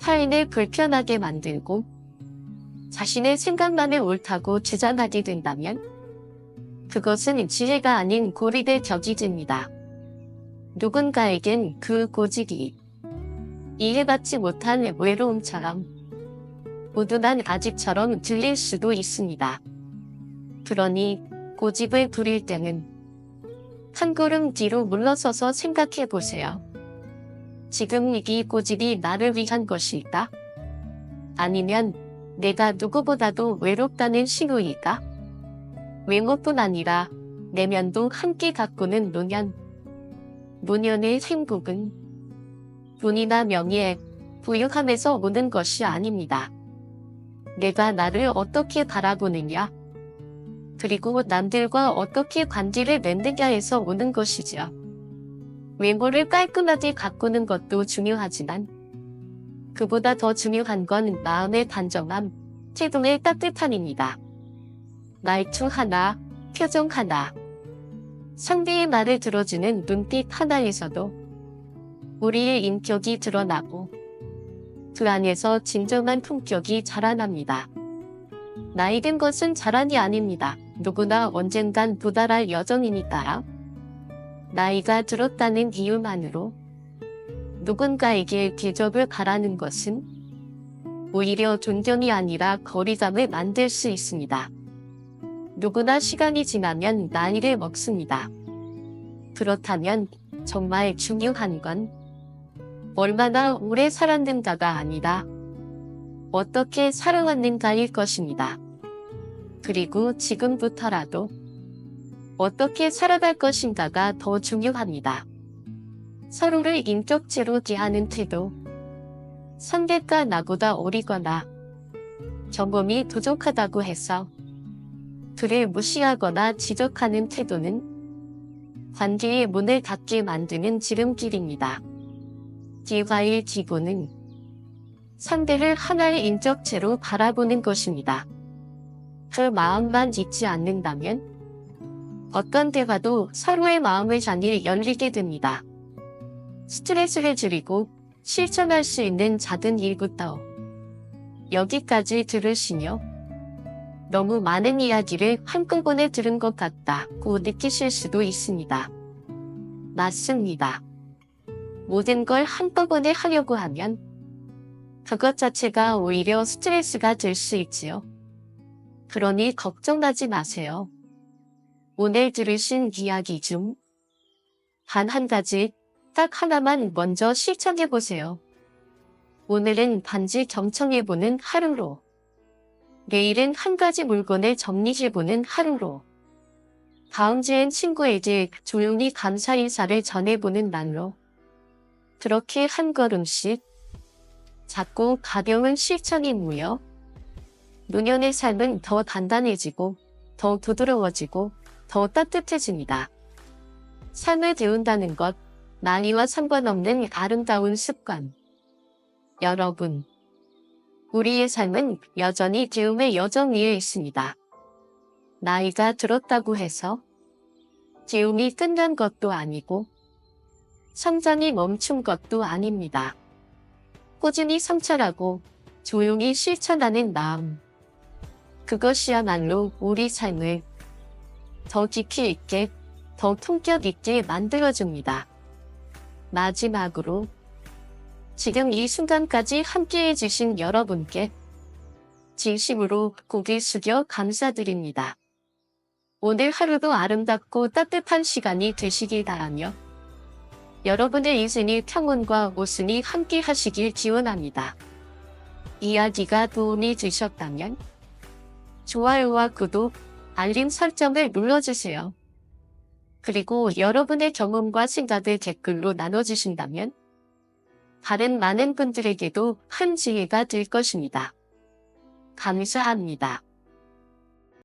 타인을 불편하게 만들고 자신의 생각만을 옳다고 주장하게 된다면 그것은 지혜가 아닌 고립의 벽이 됩니다. 누군가에겐 그 고집이 이해받지 못한 외로움처럼 우둔한 아집처럼 들릴 수도 있습니다. 그러니 고집을 부릴 때는 한 걸음 뒤로 물러서서 생각해 보세요. 지금 이 고집이 나를 위한 것일까? 아니면 내가 누구보다도 외롭다는 신호일까? 외모뿐 아니라 내면도 함께 가꾸는 노년. 노년의 행복은 돈이나 명예, 부유함에서 오는 것이 아닙니다. 내가 나를 어떻게 바라보느냐, 그리고 남들과 어떻게 관계를 맺느냐에서 오는 것이죠. 외모를 깔끔하게 가꾸는 것도 중요하지만 그보다 더 중요한 건 마음의 단정함, 태도의 따뜻함입니다. 말투 하나, 표정 하나, 상대의 말을 들어주는 눈빛 하나에서도 우리의 인격이 드러나고 그 안에서 진정한 품격이 자라납니다. 나이 든 것은 자랑이 아닙니다. 누구나 언젠간 도달할 여정이니까요. 나이가 들었다는 이유만으로 누군가에게 대접을 바라는 것은 오히려 존경이 아니라 거리감을 만들 수 있습니다. 누구나 시간이 지나면 나이를 먹습니다. 그렇다면 정말 중요한 건 얼마나 오래 살았는가가 아니라 어떻게 살아왔는가일 것입니다. 그리고 지금부터라도 어떻게 살아갈 것인가가 더 중요합니다. 서로를 인격체로 대하는 태도, 상대가 나보다 어리거나 경험이 부족하다고 해서 그를 무시하거나 지적하는 태도는 관계의 문을 닫게 만드는 지름길입니다. 대화의 기본은 상대를 하나의 인격체로 바라보는 것입니다. 그 마음만 잊지 않는다면 어떤 대화도 서로의 마음을 향해 열리게 됩니다. 스트레스를 줄이고 실천할 수 있는 작은 일부터 여기까지 들으시며 너무 많은 이야기를 한꺼번에 들은 것 같다고 느끼실 수도 있습니다. 맞습니다. 모든 걸 한꺼번에 하려고 하면 그것 자체가 오히려 스트레스가 될 수 있지요. 그러니 걱정하지 마세요. 오늘 들으신 이야기 중 단 한 가지, 딱 하나만 먼저 실천해보세요. 오늘은 단지 경청해보는 하루로, 내일은 한 가지 물건을 정리해보는 하루로, 다음 주엔 친구에게 조용히 감사 인사를 전해보는 날로, 그렇게 한 걸음씩 작고 가벼운 실천이 모여 노년의 삶은 더 단단해지고 더 부드러워지고 더 따뜻해집니다. 삶을 배운다는 것, 나이와 상관없는 아름다운 습관. 여러분, 우리의 삶은 여전히 배움의 여정 위에 있습니다. 나이가 들었다고 해서 배움이 끝난 것도 아니고 성장이 멈춘 것도 아닙니다. 꾸준히 성찰하고 조용히 실천하는 마음. 그것이야말로 우리 삶을 더 깊이 있게, 더 품격 있게 만들어줍니다. 마지막으로 지금 이 순간까지 함께해 주신 여러분께 진심으로 고개 숙여 감사드립니다. 오늘 하루도 아름답고 따뜻한 시간이 되시길 바라며 여러분의 인생의 평온과 웃음이 함께 하시길 기원합니다. 이야기가 도움이 되셨다면 좋아요와 구독, 알림 설정을 눌러주세요. 그리고 여러분의 경험과 생각을 댓글로 나눠주신다면 다른 많은 분들에게도 큰 지혜가 될 것입니다. 감사합니다.